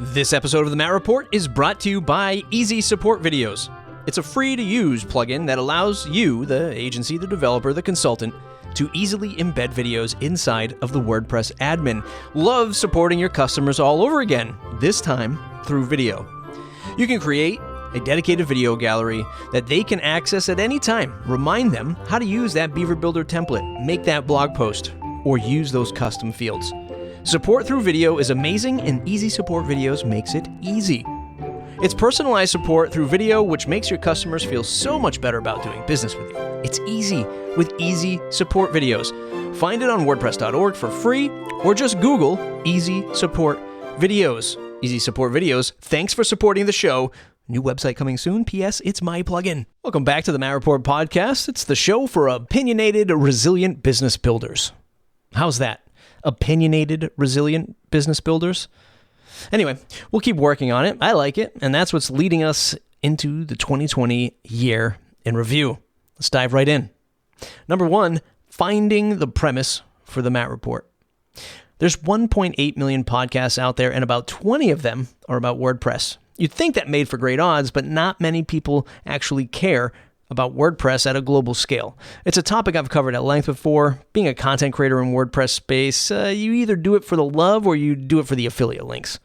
This episode of the Matt Report is brought to you by Easy Support Videos. It's a free-to-use plugin that allows you, the agency, the developer, the consultant, to easily embed videos inside of the WordPress admin. Love supporting your customers all over again, this time through video. You can create a dedicated video gallery that they can access at any time. Remind them how to use that Beaver Builder template, make that blog post, or use those custom fields. Support through video is amazing, and Easy Support Videos makes it easy. It's personalized support through video, which makes your customers feel so much better about doing business with you. It's easy with Easy Support Videos. Find it on WordPress.org for free, or just Google Easy Support Videos. Easy Support Videos, thanks for supporting the show. New website coming soon. P.S. It's my plugin. Welcome back to the Matt Report podcast. It's the show for opinionated, resilient business builders. How's that? Opinionated, resilient business builders? Anyway, we'll keep working on it. I like it, and that's what's leading us into the 2020 year in review. Let's dive right in. Number one, finding the premise for the Matt Report. There's 1.8 million podcasts out there, and about 20 of them are about WordPress. You'd think that made for great odds, but not many people actually care about WordPress at a global scale. It's a topic I've covered at length before. Being a content creator in WordPress space, you either do it for the love or you do it for the affiliate links.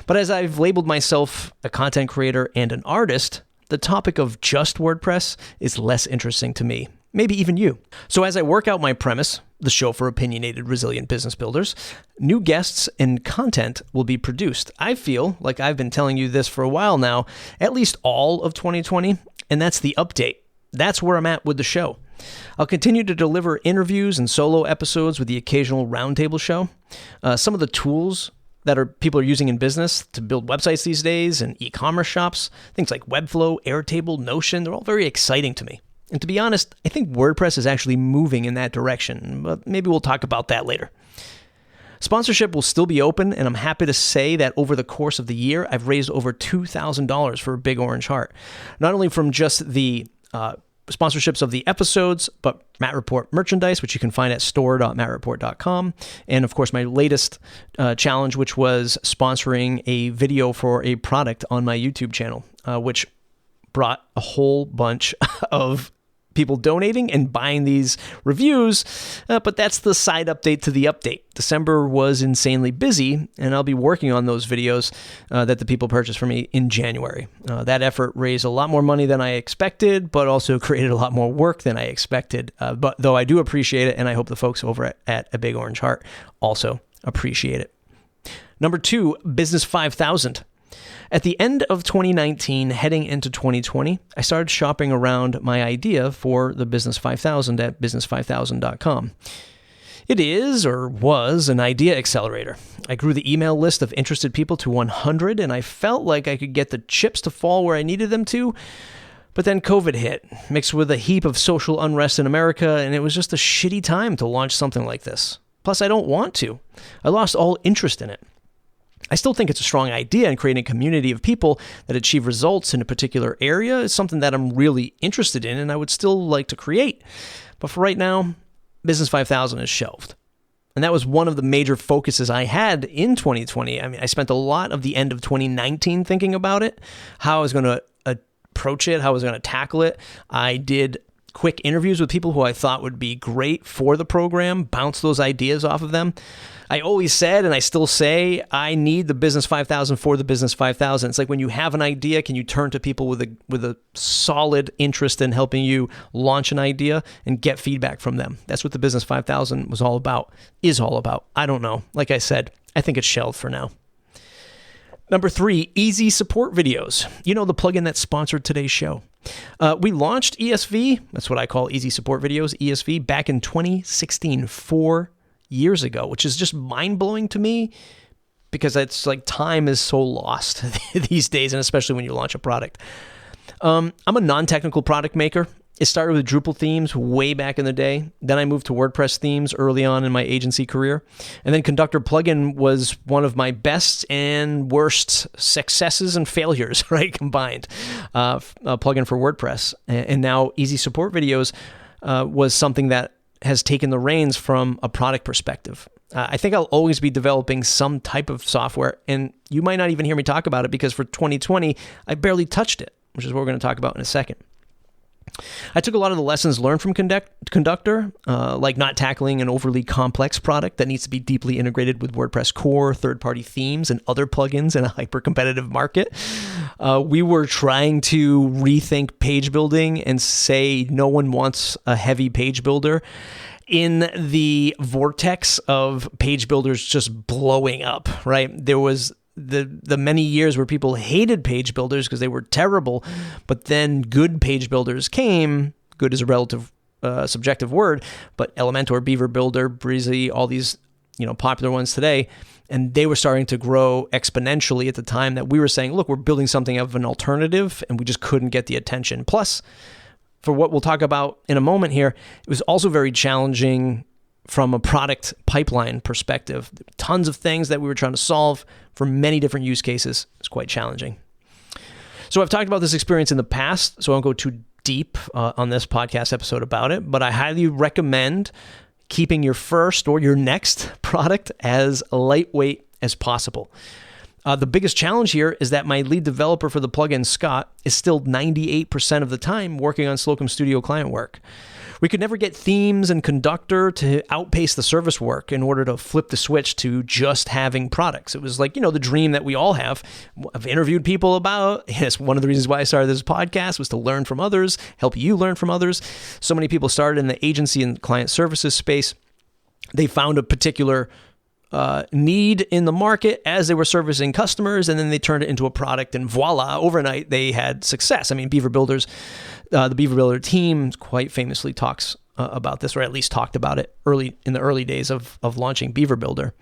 But as I've labeled myself a content creator and an artist, the topic of just WordPress is less interesting to me, maybe even you. So as I work out my premise, the show for opinionated, resilient business builders, new guests and content will be produced. I feel like I've been telling you this for a while now, at least all of 2020, and that's the update. That's where I'm at with the show. I'll continue to deliver interviews and solo episodes with the occasional roundtable show. Some of the tools that people are using in business to build websites these days and e-commerce shops, things like Webflow, Airtable, Notion, they're all very exciting to me. And to be honest, I think WordPress is actually moving in that direction, but maybe we'll talk about that later. Sponsorship will still be open, and I'm happy to say that over the course of the year, I've raised over $2,000 for a Big Orange Heart. Not only from just the sponsorships of the episodes, but Matt Report merchandise, which you can find at store.mattreport.com. And of course, my latest challenge, which was sponsoring a video for a product on my YouTube channel, which brought a whole bunch of people donating and buying these reviews, but that's the side update to the update. December was insanely busy, and I'll be working on those videos that the people purchased from me in January. That effort raised a lot more money than I expected, but also created a lot more work than I expected. But though I do appreciate it, and I hope the folks over at A Big Orange Heart also appreciate it. Number two, Business 5000. At the end of 2019, heading into 2020, I started shopping around my idea for the Business 5000 at business5000.com. It is, or was, an idea accelerator. I grew the email list of interested people to 100, and I felt like I could get the chips to fall where I needed them to. But then COVID hit, mixed with a heap of social unrest in America, and it was just a shitty time to launch something like this. Plus, I don't want to. I lost all interest in it. I still think it's a strong idea, and creating a community of people that achieve results in a particular area is something that I'm really interested in, and I would still like to create. But for right now, Business 5000 is shelved. And that was one of the major focuses I had in 2020. I mean, I spent a lot of the end of 2019 thinking about it, how I was going to approach it, how I was going to tackle it. I did quick interviews with people who I thought would be great for the program, bounce those ideas off of them. I always said, and I still say, I need the Business 5000 for the Business 5000. It's like when you have an idea, can you turn to people with a solid interest in helping you launch an idea and get feedback from them? That's what the Business 5000 was all about, is all about. I don't know. Like I said, I think it's shelved for now. Number three, Easy Support Videos. You know, the plugin that sponsored today's show. We launched ESV, that's what I call Easy Support Videos, ESV, back in 2016, 4 years ago, which is just mind-blowing to me because it's like time is so lost these days, and especially when you launch a product. I'm a non-technical product maker. It started with Drupal themes way back in the day. Then I moved to WordPress themes early on in my agency career. And then Conductor plugin was one of my best and worst successes and failures, right, combined. A plugin for WordPress. And now Easy Support Videos was something that has taken the reins from a product perspective. I think I'll always be developing some type of software, and you might not even hear me talk about it because for 2020, I barely touched it, which is what we're going to talk about in a second. I took a lot of the lessons learned from Conductor, like not tackling an overly complex product that needs to be deeply integrated with WordPress core, third-party themes, and other plugins in a hyper-competitive market. We were trying to rethink page building and say no one wants a heavy page builder in the vortex of page builders just blowing up, right? There was the many years where people hated page builders because they were terrible, but then good page builders came. Good is a relative subjective word, but Elementor, Beaver Builder, Breezy, all these popular ones today, and they were starting to grow exponentially at the time that we were saying, look, we're building something of an alternative, and we just couldn't get the attention. Plus, for what we'll talk about in a moment here, it was also very challenging from a product pipeline perspective. Tons of things that we were trying to solve for many different use cases. It's quite challenging. So I've talked about this experience in the past, so I won't go too deep on this podcast episode about it, but I highly recommend keeping your first or your next product as lightweight as possible. The biggest challenge here is that my lead developer for the plugin, Scott, is still 98% of the time working on Slocum Studio client work. We could never get themes and Conductor to outpace the service work in order to flip the switch to just having products. It was like, the dream that we all have. I've interviewed people about. Yes, one of the reasons why I started this podcast was to learn from others, help you learn from others. So many people started in the agency and client services space. They found a particular need in the market as they were servicing customers, and then they turned it into a product, and voila, overnight they had success. I mean, Beaver Builders, the Beaver Builder team quite famously talks about this, or at least talked about it in the early days of launching Beaver Builder.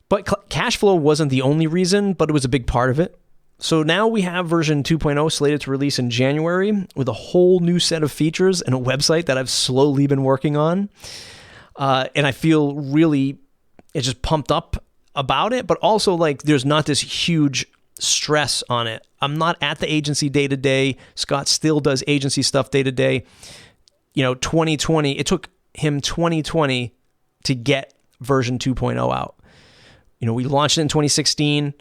But cash flow wasn't the only reason, but it was a big part of it. So now we have version 2.0 slated to release in January with a whole new set of features and a website that I've slowly been working on. And I feel really it's just pumped up about it, but also like there's not this huge stress on it. I'm not at the agency day to day. Scott still does agency stuff day to day. 2020, it took him 2020 to get version 2.0 out. We launched it in 2016.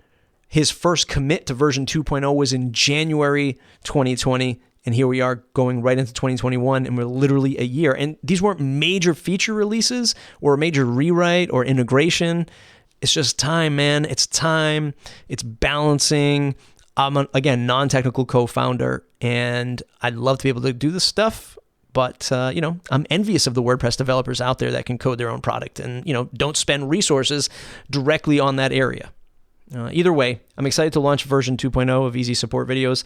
His first commit to version 2.0 was in January 2020. And here we are going right into 2021, and we're literally a year. And these weren't major feature releases or a major rewrite or integration. It's just time, man. It's time. It's balancing. I'm, again, non-technical co-founder, and I'd love to be able to do this stuff. But, I'm envious of the WordPress developers out there that can code their own product and, don't spend resources directly on that area. Either way, I'm excited to launch version 2.0 of Easy Support Videos.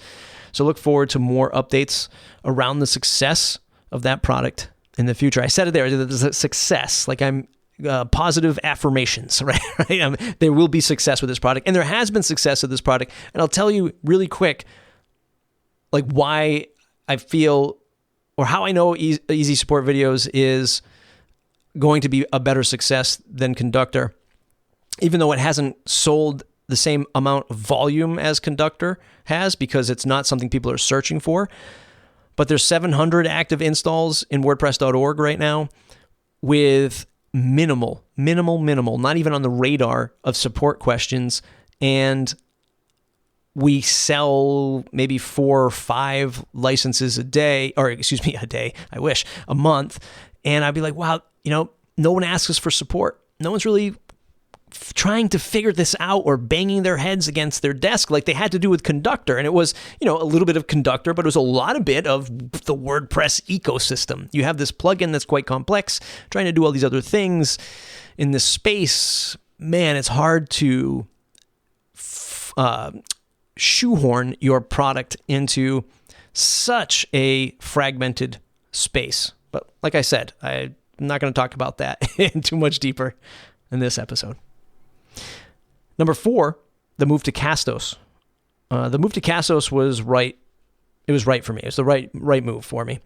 So look forward to more updates around the success of that product in the future. I said it there, there's a success, like I'm positive affirmations, right? There will be success with this product, and there has been success with this product. And I'll tell you really quick, like why I feel, or how I know Easy Support Videos is going to be a better success than Conductor, even though it hasn't sold the same amount of volume as Conductor has, because it's not something people are searching for. But there's 700 active installs in WordPress.org right now with minimal, not even on the radar of support questions. And we sell maybe 4 or 5 licenses a month. And I'd be like, wow, no one asks us for support. No one's really trying to figure this out or banging their heads against their desk like they had to do with Conductor. And it was, a little bit of Conductor, but it was a lot of bit of the WordPress ecosystem. You have this plugin that's quite complex, trying to do all these other things in this space. Man, it's hard to shoehorn your product into such a fragmented space. But like I said, I'm not going to talk about that too much deeper in this episode. Number 4, the move to Castos. The move to Castos was right. It was right for me. It's the right move for me.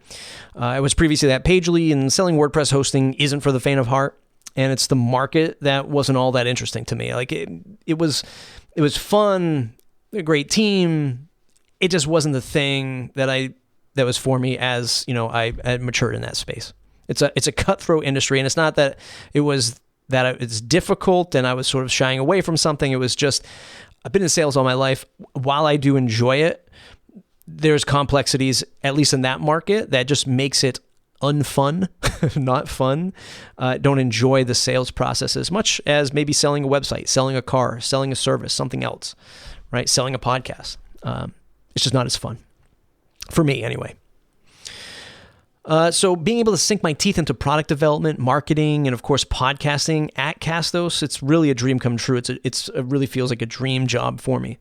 I was previously at Pagely, and selling WordPress hosting isn't for the faint of heart. And it's the market that wasn't all that interesting to me. Like it was fun, a great team. It just wasn't the thing that was for me as I had matured in that space. It's a cutthroat industry, and it's not that it was that it's difficult and I was sort of shying away from something. It was just, I've been in sales all my life. While I do enjoy it, there's complexities, at least in that market, that just makes it unfun, not fun. Don't enjoy the sales process as much as maybe selling a website, selling a car, selling a service, something else, right? Selling a podcast. It's just not as fun. For me, anyway. So being able to sink my teeth into product development, marketing, and of course podcasting at Castos, it's really a dream come true. It really feels like a dream job for me.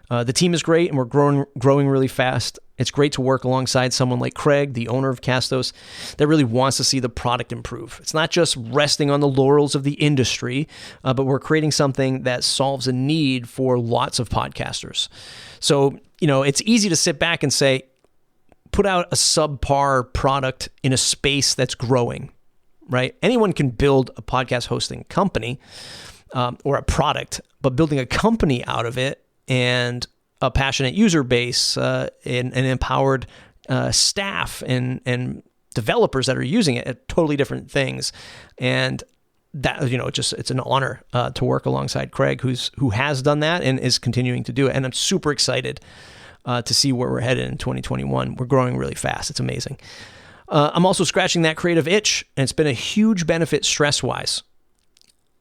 The team is great and we're growing really fast. It's great to work alongside someone like Craig, the owner of Castos, that really wants to see the product improve. It's not just resting on the laurels of the industry, but we're creating something that solves a need for lots of podcasters. So, it's easy to sit back and say, put out a subpar product in a space that's growing, right? Anyone can build a podcast hosting company or a product, but building a company out of it and a passionate user base and empowered staff and developers that are using it are totally different things. And that, it's an honor to work alongside Craig, who has done that and is continuing to do it. And I'm super excited to see where we're headed in 2021. We're growing really fast. It's amazing. I'm also scratching that creative itch, and it's been a huge benefit stress-wise.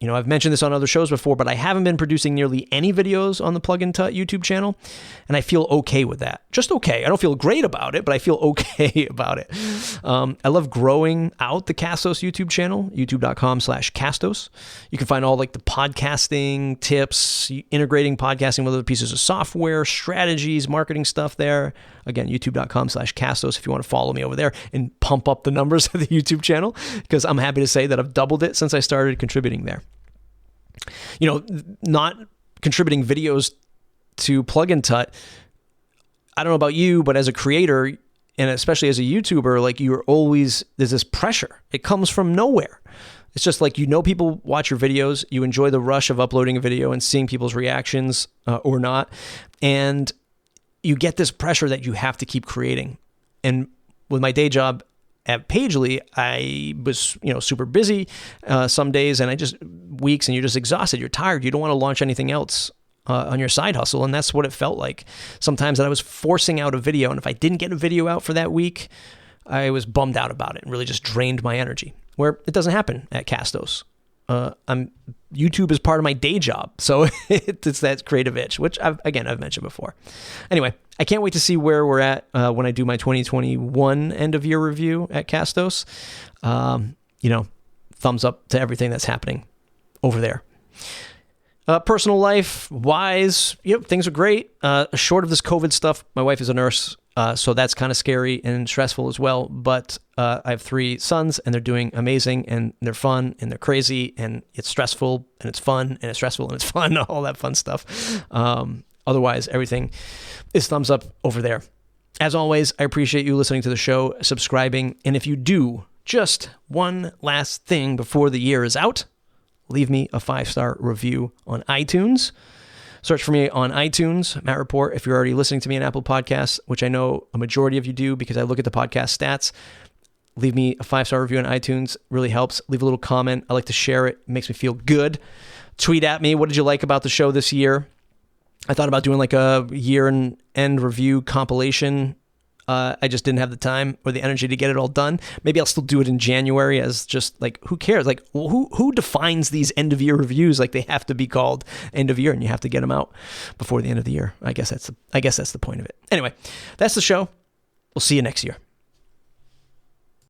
I've mentioned this on other shows before, but I haven't been producing nearly any videos on the Plugin Tut YouTube channel, and I feel okay with that. Just okay. I don't feel great about it, but I feel okay about it. I love growing out the Castos YouTube channel, youtube.com/Castos. You can find all the podcasting tips, integrating podcasting with other pieces of software, strategies, marketing stuff there. Again, youtube.com/Castos if you want to follow me over there and pump up the numbers of the YouTube channel, because I'm happy to say that I've doubled it since I started contributing there. Not contributing videos to Plugin Tut, I don't know about you, but as a creator, and especially as a YouTuber, there's this pressure. It comes from nowhere. It's just people watch your videos, you enjoy the rush of uploading a video and seeing people's reactions or not, and you get this pressure that you have to keep creating. And with my day job at Pagely, I was, super busy some days, and weeks, and you're just exhausted. You're tired. You don't want to launch anything else on your side hustle, and that's what it felt like. Sometimes that I was forcing out a video, and if I didn't get a video out for that week, I was bummed out about it and really just drained my energy, where it doesn't happen at Castos. YouTube is part of my day job, so it's that creative itch, which I've mentioned before. Anyway, I can't wait to see where we're at when I do my 2021 end of year review at Castos. Thumbs up to everything that's happening over there. Personal life wise, things are great. Short of this COVID stuff, my wife is a nurse, so that's kind of scary and stressful as well. But I have 3 sons, and they're doing amazing, and they're fun, and they're crazy, and it's stressful, and it's fun, and it's stressful, and it's fun, all that fun stuff. Otherwise, everything is thumbs up over there. As always, I appreciate you listening to the show, subscribing, and if you do, just one last thing before the year is out, leave me a 5-star review on iTunes. Search for me on iTunes, Matt Report, if you're already listening to me on Apple Podcasts, which I know a majority of you do because I look at the podcast stats. Leave me a 5-star review on iTunes. Really helps. Leave a little comment. I like to share it. It makes me feel good. Tweet at me. What did you like about the show this year? I thought about doing a year-end review compilation. I just didn't have the time or the energy to get it all done. Maybe I'll still do it in January as just who cares? Who defines these end of year reviews? They have to be called end of year, and you have to get them out before the end of the year. I guess that's the point of it. Anyway, that's the show. We'll see you next year.